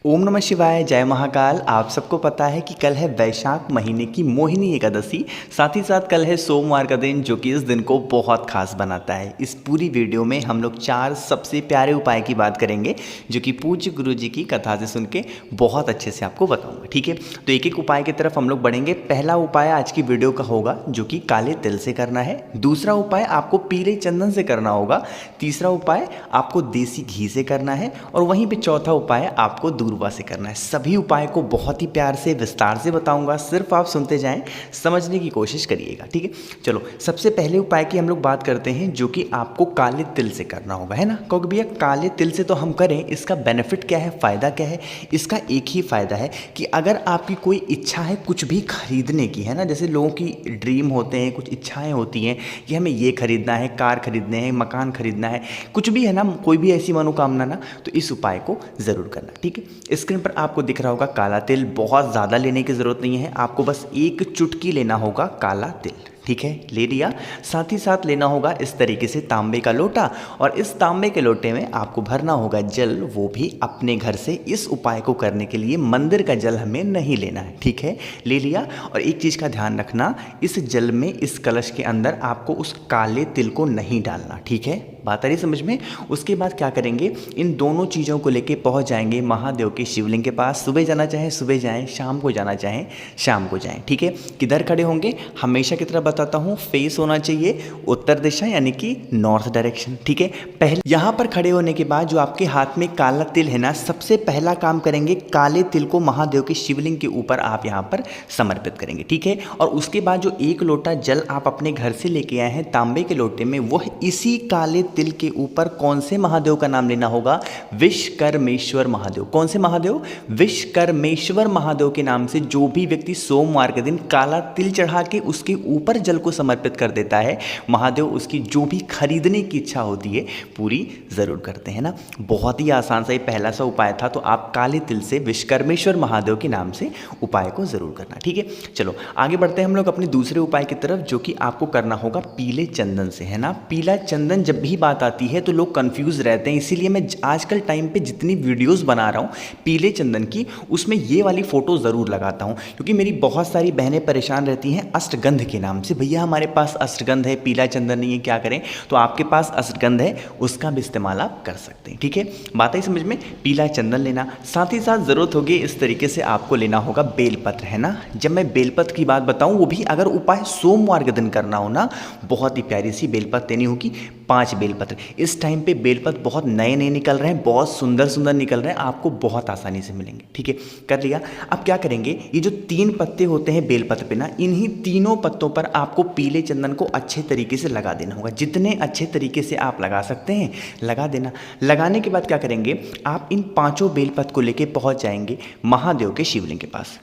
ओम नमः शिवाय, जय महाकाल। आप सबको पता है कि कल है वैशाख महीने की मोहिनी एकादशी, साथ ही साथ कल है सोमवार का दिन, जो कि इस दिन को बहुत खास बनाता है। इस पूरी वीडियो में हम लोग 4 सबसे प्यारे उपाय की बात करेंगे, जो कि पूज्य गुरु जी की कथा से सुन के बहुत अच्छे से आपको बताऊंगा। ठीक है, तो एक एक उपाय की तरफ हम लोग बढ़ेंगे। पहला उपाय आज की वीडियो का होगा, जो कि काले तिल से करना है। दूसरा उपाय आपको पीले चंदन से करना होगा। तीसरा उपाय आपको देसी घी से करना है, और वहीं पे चौथा उपाय आपको दूर्वा से करना है। सभी उपाय को बहुत ही प्यार से विस्तार से बताऊंगा, सिर्फ आप सुनते जाएं, समझने की कोशिश करिएगा। ठीक है, चलो सबसे पहले उपाय की हम लोग बात करते हैं, जो कि आपको काले तिल से करना होगा, है ना। क्योंकि भैया काले तिल से तो हम करें, इसका बेनिफिट क्या है, फ़ायदा क्या है। इसका एक ही फ़ायदा है कि अगर आपकी कोई इच्छा है कुछ भी खरीदने की, है ना, जैसे लोगों की ड्रीम होते हैं, कुछ इच्छाएं होती हैं कि हमें ये खरीदना है, कार खरीदने हैं, मकान खरीदना है, कुछ भी है ना, कोई भी ऐसी मनोकामना ना, तो इस उपाय को ज़रूर करना। ठीक है, स्क्रीन पर आपको दिख रहा होगा काला तिल। बहुत ज़्यादा लेने की ज़रूरत नहीं है, आपको बस एक चुटकी लेना होगा काला तिल। ठीक है, ले लिया। साथ ही साथ लेना होगा इस तरीके से तांबे का लोटा, और इस तांबे के लोटे में आपको भरना होगा जल, वो भी अपने घर से। इस उपाय को करने के लिए मंदिर का जल हमें नहीं लेना है। ठीक है, ले लिया। और एक चीज़ का ध्यान रखना, इस जल में, इस कलश के अंदर आपको उस काले तिल को नहीं डालना। ठीक है, बात आ रही समझ में। उसके बाद क्या करेंगे, इन दोनों चीज़ों को लेके पहुंच जाएंगे महादेव के शिवलिंग के पास। सुबह जाना चाहें सुबह जाएं, शाम को जाना चाहें शाम को जाएं। ठीक है, किधर खड़े होंगे, हमेशा की तरह बताता हूँ, फेस होना चाहिए उत्तर दिशा, यानी कि नॉर्थ डायरेक्शन। ठीक है, पहले यहाँ पर खड़े होने के बाद जो आपके हाथ में काला तिल है ना, सबसे पहला काम करेंगे, काले तिल को महादेव के शिवलिंग के ऊपर आप यहाँ पर समर्पित करेंगे। ठीक है, और उसके बाद जो एक लोटा जल आप अपने घर से लेके आए हैं तांबे के लोटे में, वह इसी काले तिल के ऊपर कौन से महादेव का नाम लेना होगा, विश्वकर्मेश्वर महादेव। कौन से महादेव, विश्वकर्मेश्वर महादेव के नाम से जो भी व्यक्ति सोमवार के दिन काला तिल चढ़ा के उसके ऊपर जल को समर्पित कर देता है, महादेव उसकी जो भी खरीदने की इच्छा होती है पूरी जरूर करते हैं ना। बहुत ही आसान सा ये पहला सा उपाय था, तो आप काले तिल से विश्वकर्मेश्वर महादेव के नाम से उपाय को जरूर करना। ठीक है, चलो आगे बढ़ते हैं हम लोग अपने दूसरे उपाय की तरफ, जो कि आपको करना होगा पीले चंदन से, है ना। पीला चंदन जब भी बात आती है तो लोग कंफ्यूज रहते हैं, इसीलिए मैं आजकल टाइम पे जितनी वीडियोस बना रहा हूँ पीले चंदन की, उसमें ये वाली फ़ोटो ज़रूर लगाता हूँ, क्योंकि मेरी बहुत सारी बहनें परेशान रहती हैं अष्टगंध के नाम से। भैया हमारे पास अष्टगंध है, पीला चंदन नहीं है, क्या करें। तो आपके पास अष्टगंध है, उसका भी इस्तेमाल आप कर सकते हैं। ठीक है, बात आई समझ में। पीला चंदन लेना, साथ ही साथ ज़रूरत होगी इस तरीके से आपको लेना होगा बेलपत्र, है ना। जब मैं बेलपत्र की बात बताऊँ, वो भी अगर उपाय सोमवार के दिन करना हो ना, बहुत ही प्यारी सी बेलपत्र लेनी होगी, 5 बेलपत्र। इस टाइम पे बेलपत्र बहुत नए नए निकल रहे हैं, बहुत सुंदर सुंदर निकल रहे हैं, आपको बहुत आसानी से मिलेंगे। ठीक है, कर लिया। अब क्या करेंगे, ये जो 3 पत्ते होते हैं बेलपत्र पे ना, इन्हीं तीनों पत्तों पर आपको पीले चंदन को अच्छे तरीके से लगा देना होगा। जितने अच्छे तरीके से आप लगा सकते हैं लगा देना। लगाने के बाद क्या करेंगे, आप इन 5 बेलपत्र को लेके पहुंच जाएंगे महादेव के शिवलिंग के पास।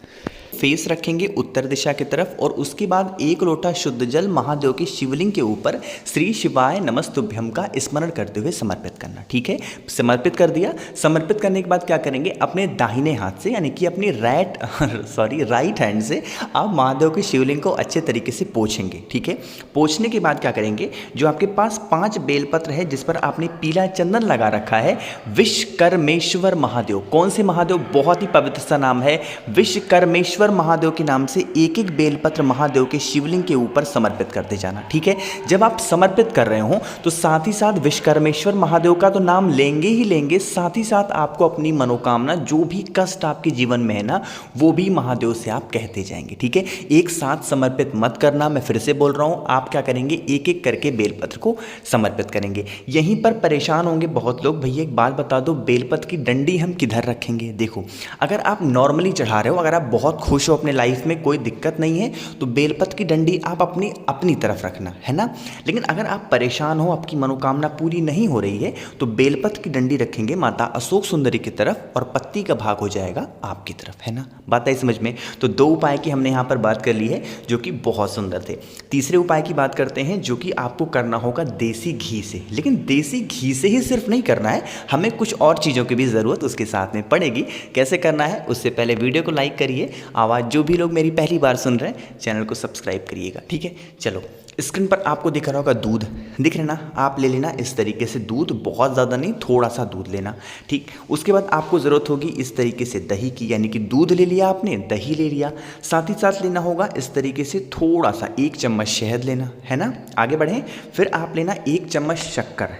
फेस रखेंगे उत्तर दिशा की तरफ, और उसके बाद 1 लोटा शुद्ध जल महादेव के शिवलिंग के ऊपर श्री शिवाय नमस्तुभ्यम का स्मरण करते हुए समर्पित करना। ठीक है, समर्पित कर दिया। समर्पित करने के बाद क्या करेंगे, अपने दाहिने हाथ से, यानी कि अपनी राइट हैंड से आप महादेव के शिवलिंग को अच्छे तरीके से पोंछेंगे। ठीक है, पोंछने के बाद क्या करेंगे, जो आपके पास 5 बेलपत्र है जिस पर आपने पीला चंदन लगा रखा है, विश्वकर्मेश्वर महादेव। कौन से महादेव, बहुत ही पवित्र सा नाम है, विश्वकर्मेश्वर महादेव के नाम से एक एक बेलपत्र महादेव के शिवलिंग के ऊपर समर्पित करते जाना। ठीक है, जब आप समर्पित कर रहे हो तो साथ ही साथ विश्वकर्मेश्वर महादेव का तो नाम लेंगे ही लेंगे, साथ ही साथ आपको अपनी मनोकामना, जो भी कष्ट आपके जीवन में है ना, वो भी महादेव से आप कहते जाएंगे। ठीक है, एक साथ समर्पित मत करना, मैं फिर से बोल रहा हूँ, आप क्या करेंगे, एक एक करके बेलपत्र को समर्पित करेंगे। यहीं पर परेशान होंगे बहुत लोग, भैया एक बात बता दो, बेलपत्र की डंडी हम किधर रखेंगे। देखो, अगर आप नॉर्मली चढ़ा रहे हो, अगर आप बहुत खुश हो अपने लाइफ में, कोई दिक्कत नहीं है, तो बेलपत्र की डंडी आप अपनी तरफ रखना, है ना। लेकिन अगर आप परेशान हो, आपकी मनोकामना पूरी नहीं हो रही है, तो बेलपत्र की डंडी रखेंगे माता अशोक सुंदरी की तरफ, और पत्ती का भाग हो जाएगा आपकी तरफ, है ना। बात आई समझ में। तो 2 उपाय की हमने यहाँ पर बात कर ली है, जो कि बहुत सुंदर थे। तीसरे उपाय की बात करते हैं, जो कि आपको करना होगा देसी घी से। लेकिन देसी घी से ही सिर्फ नहीं करना है, हमें कुछ और चीज़ों की भी ज़रूरत उसके साथ में पड़ेगी। कैसे करना है, उससे पहले वीडियो को लाइक करिए, आवाज़ जो भी लोग मेरी पहली बार सुन रहे हैं चैनल को सब्सक्राइब करिएगा। ठीक है, चलो स्क्रीन पर आपको दिख रहा होगा दूध, दिख रहा है ना। आप ले लेना इस तरीके से दूध, बहुत ज़्यादा नहीं, थोड़ा सा दूध लेना, ठीक। उसके बाद आपको ज़रूरत होगी इस तरीके से दही की, यानी कि दूध ले लिया आपने, दही ले लिया। साथ ही साथ लेना होगा इस तरीके से थोड़ा सा 1 चम्मच शहद लेना है ना। आगे बढ़ें, फिर आप लेना 1 चम्मच शक्कर,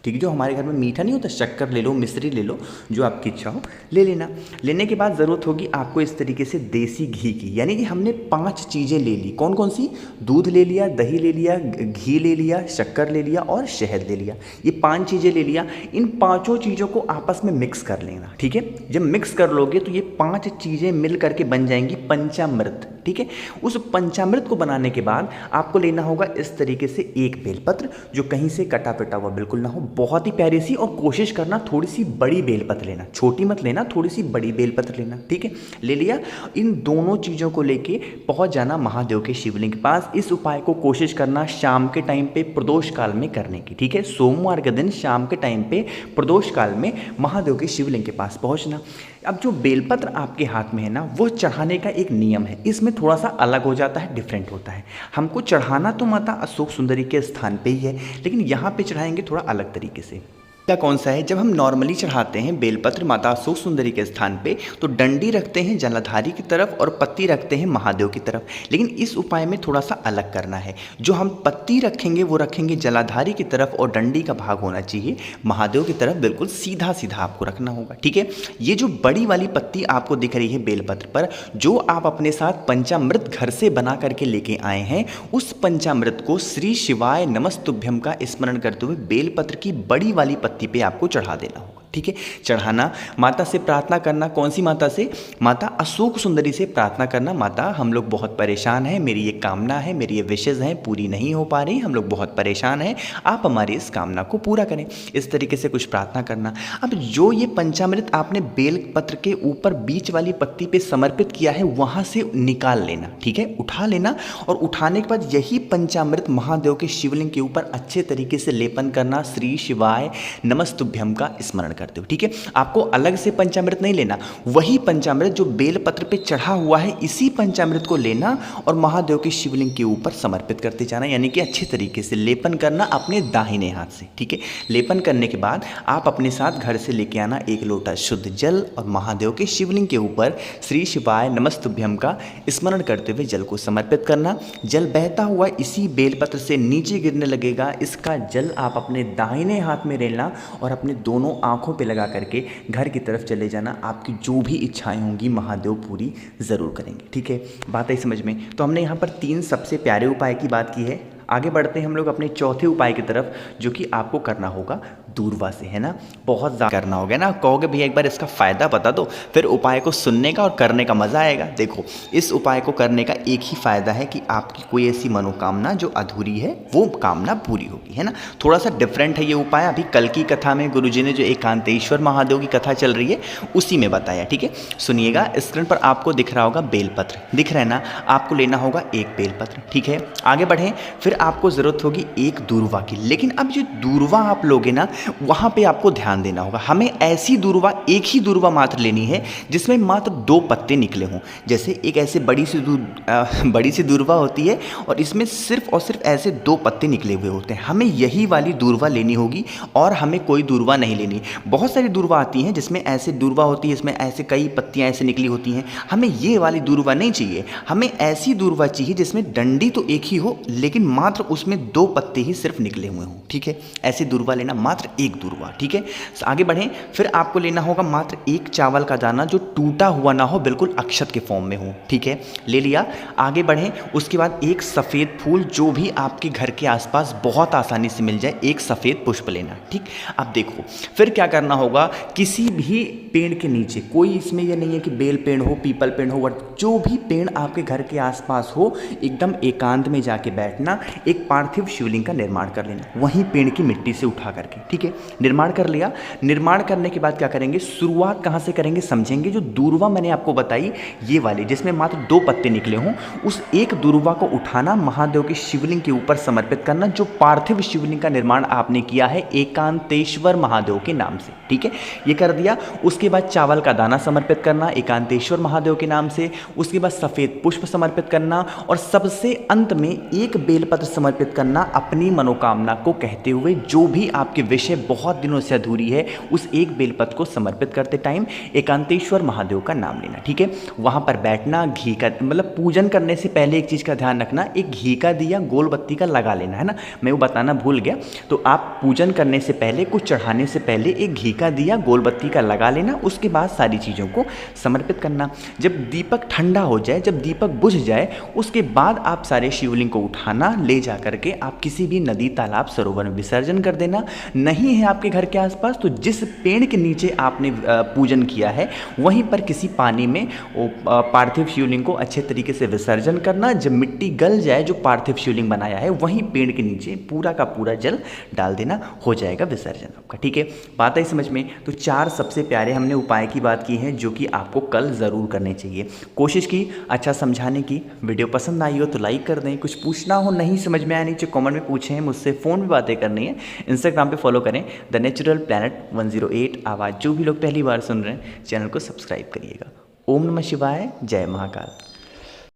ठीक है। जो हमारे घर में मीठा नहीं होता, शक्कर ले लो, मिश्री ले लो, जो आपकी इच्छा हो ले लेना। लेने के बाद ज़रूरत होगी आपको इस तरीके से देसी घी की, यानी कि हमने 5 चीज़ें ले ली। कौन कौन सी? दूध ले लिया, दही ले लिया, घी ले लिया, शक्कर ले लिया और शहद ले लिया। ये 5 चीज़ें ले लिया। इन पाँचों चीज़ों को आपस में मिक्स कर लेना, ठीक है। जब मिक्स कर लोगे तो ये 5 चीज़ें मिल करके बन जाएंगी पंचामृत, ठीक है। उस पंचामृत को बनाने के बाद आपको लेना होगा इस तरीके से एक बेलपत्र, जो कहीं से कटा पिटा हुआ बिल्कुल ना हो, बहुत ही प्यारी सी, और कोशिश करना थोड़ी सी बड़ी बेलपत्र लेना, छोटी मत लेना, थोड़ी सी बड़ी बेलपत्र लेना, ठीक है। ले लिया। इन दोनों चीज़ों को लेके पहुंच जाना महादेव के शिवलिंग के पास। इस उपाय को कोशिश करना शाम के टाइम पे प्रदोष काल में करने की, ठीक है। सोमवार के दिन शाम के टाइम पे प्रदोष काल में महादेव के शिवलिंग के पास पहुंचना। अब जो बेलपत्र आपके हाथ में है ना, वो चढ़ाने का एक नियम है, इसमें थोड़ा सा अलग हो जाता है, डिफरेंट होता है। हमको चढ़ाना तो माता अशोक सुंदरी के स्थान पे ही है, लेकिन यहाँ पे चढ़ाएंगे थोड़ा अलग तरीके से। क्या कौन सा है? जब हम नॉर्मली चढ़ाते हैं बेलपत्र माता अशोक सुंदरी के स्थान पे, तो डंडी रखते हैं जलाधारी की तरफ और पत्ती रखते हैं महादेव की तरफ। लेकिन इस उपाय में थोड़ा सा अलग करना है। जो हम पत्ती रखेंगे वो रखेंगे जलाधारी की तरफ, और डंडी का भाग होना चाहिए महादेव की तरफ, बिल्कुल सीधा सीधा आपको रखना होगा, ठीक है। ये जो बड़ी वाली पत्ती आपको दिख रही है बेलपत्र पर, जो आप अपने साथ पंचामृत घर से बना करके लेके आए हैं, उस पंचामृत को श्री शिवाय नमस्तुभ्यम का स्मरण करते हुए बेलपत्र की बड़ी वाली पत्ती पे आपको चढ़ा देना होगा, ठीक है। चढ़ाना, माता से प्रार्थना करना। कौन सी माता से? माता अशोक सुंदरी से प्रार्थना करना, माता हम लोग बहुत परेशान हैं, मेरी ये कामना है, मेरी ये विशेज़ हैं, पूरी नहीं हो पा रही, हम लोग बहुत परेशान हैं, आप हमारी इस कामना को पूरा करें। इस तरीके से कुछ प्रार्थना करना। अब जो ये पंचामृत आपने बेल पत्र के ऊपर बीच वाली पत्ती पे समर्पित किया है, वहाँ से निकाल लेना, ठीक है, उठा लेना। और उठाने के बाद यही पंचामृत महादेव के शिवलिंग के ऊपर अच्छे तरीके से लेपन करना, श्री शिवाय नमस्तुभ्यम का स्मरण करते हो, ठीक है। आपको अलग से पंचामृत नहीं लेना, वही पंचामृत जो बेलपत्र पे चढ़ा हुआ है, इसी पंचामृत को लेना और महादेव के शिवलिंग के ऊपर समर्पित करते जाना, यानी कि अच्छे तरीके से लेपन करना अपने दाहिने हाथ से, ठीक है। लेपन करने के बाद आप अपने साथ घर से लेके आना 1 लोटा शुद्ध जल, और महादेव के शिवलिंग के ऊपर श्री शिवाय नमस्तुभ्यम का स्मरण करते हुए जल को समर्पित करना। जल बहता हुआ इसी बेलपत्र से नीचे गिरने लगेगा। इसका जल आप अपने दाहिने हाथ में लेना और अपने दोनों आंखों पे लगा करके घर की तरफ चले जाना। आपकी जो भी इच्छाएं होंगी महादेव पूरी ज़रूर करेंगे, ठीक है। बात आई समझ में? तो हमने यहाँ पर 3 सबसे प्यारे उपाय की बात की है। आगे बढ़ते हैं हम लोग अपने चौथे उपाय की तरफ, जो कि आपको करना होगा दूरवा से, है ना। बहुत ज़्यादा करना होगा ना, कहोगे भैया एक बार इसका फ़ायदा बता दो, फिर उपाय को सुनने का और करने का मज़ा आएगा। देखो, इस उपाय को करने का एक ही फ़ायदा है कि आपकी कोई ऐसी मनोकामना जो अधूरी है, वो कामना पूरी होगी, है ना। थोड़ा सा डिफरेंट है ये उपाय। अभी कल की कथा में गुरुजी ने जो एकांतेश्वर महादेव की कथा चल रही है, उसी में बताया, ठीक है। सुनिएगा, स्क्रीन पर आपको दिख रहा होगा बेलपत्र, दिख रहा है ना। आपको लेना होगा 1 बेलपत्र, ठीक है। आगे बढ़ें, फिर आपको ज़रूरत होगी 1 दूरवा की। लेकिन अब जो दूरवा आप लोगे ना, वहाँ पे आपको ध्यान देना होगा। हमें ऐसी दूरवा, एक ही दूरवा मात्र लेनी है जिसमें मात्र 2 पत्ते निकले हों। जैसे एक ऐसे बड़ी सी दूरवा होती है और इसमें सिर्फ और सिर्फ ऐसे 2 पत्ते निकले हुए होते हैं। हमें यही वाली दूरवा लेनी होगी और हमें कोई दूरवा नहीं लेनी। बहुत सारी दूरवा आती हैं जिसमें ऐसे दूरवा होती है, इसमें ऐसे कई पत्तियाँ ऐसे निकली होती हैं। हमें ये वाली दूरवा नहीं चाहिए। हमें ऐसी दूरवा चाहिए जिसमें डंडी तो एक ही हो, लेकिन मात्र उसमें 2 पत्ते ही सिर्फ निकले हुए हों, ठीक है। ऐसी दूरवा लेना, मात्र 1 दूरवा, ठीक है। आगे बढ़ें, फिर आपको लेना होगा मात्र 1 चावल का दाना जो टूटा हुआ ना हो, बिल्कुल अक्षत के फॉर्म में हो, ठीक है। ले लिया। आगे बढ़ें, उसके बाद 1 सफ़ेद फूल, जो भी आपके घर के आसपास बहुत आसानी से मिल जाए, 1 सफ़ेद पुष्प लेना, ठीक। अब देखो, फिर क्या करना होगा, किसी भी पेड़ के नीचे, कोई इसमें यह नहीं है कि बेल पेड़ हो, पीपल पेड़ हो, जो भी पेड़ आपके घर के आसपास हो, एकदम एकांत में जाके बैठना, एक पार्थिव शिवलिंग का निर्माण कर लेना, वहीं पेड़ की मिट्टी से उठा करके, ठीक है। ठीक है, निर्माण कर लिया। निर्माण करने के बाद क्या करेंगे, शुरुआत कहाँ से करेंगे समझेंगे। जो दूर्वा मैंने आपको बताई ये वाली, जिसमें मात्र 2 पत्ते निकले हों, उस एक दूर्वा को उठाना, महादेव के शिवलिंग के ऊपर समर्पित करना। जो पार्थिव शिवलिंग का निर्माण आपने किया है एकांतेश्वर महादेव के नाम से, ठीक है, ये कर दिया। उसके बाद चावल का दाना समर्पित करना एकांतेश्वर महादेव के नाम से। उसके बाद सफ़ेद पुष्प समर्पित करना और सबसे अंत में एक बेलपत्र समर्पित करना, अपनी मनोकामना को कहते हुए। जो भी आपके विषय बहुत दिनों से अधूरी है, उस एक बेलपत्र को समर्पित करते टाइम एकांतेश्वर महादेव का नाम लेना, ठीक है। वहाँ पर बैठना, घी का मतलब पूजन करने से पहले एक चीज़ का ध्यान रखना, एक घी का दिया गोल बत्ती का लगा लेना है ना, मैं वो बताना भूल गया। तो आप पूजन करने से पहले, कुछ चढ़ाने से पहले एक घी का दिया गोल बत्ती का लगा लेना। उसके बाद सारी चीज़ों को समर्पित करना। जब दीपक ठंडा हो जाए, जब दीपक बुझ जाए, उसके बाद आप सारे शिवलिंग को उठाना, ले जा करके आप किसी भी नदी, तालाब, सरोवर में विसर्जन कर देना। नहीं है आपके घर के आसपास तो जिस पेड़ के नीचे आपने पूजन किया है वहीं पर किसी पानी में वो पार्थिव शिवलिंग को अच्छे तरीके से विसर्जन करना। जब मिट्टी गल जाए, जो पार्थिव शिवलिंग बनाया है, वहीं पेड़ के नीचे पूरा का पूरा जल डाल देना, हो जाएगा विसर्जन आपका, ठीक है। बात आई समझ में। तो 4 सबसे प्यारे हमने उपाय की बात की है जो कि आपको कल ज़रूर करने चाहिए। कोशिश की अच्छा समझाने की। वीडियो पसंद आई हो तो लाइक कर दें। कुछ पूछना हो, नहीं समझ में आया, नीचे कमेंट में पूछें, मुझसे फ़ोन में बातें करनी है, इंस्टाग्राम पे फॉलो करें द नेचुरल प्लैनेट 108 आवाज़। जो भी लोग पहली बार सुन रहे हैं चैनल को सब्सक्राइब करिएगा। ओम नमः शिवाय, जय महाकाल।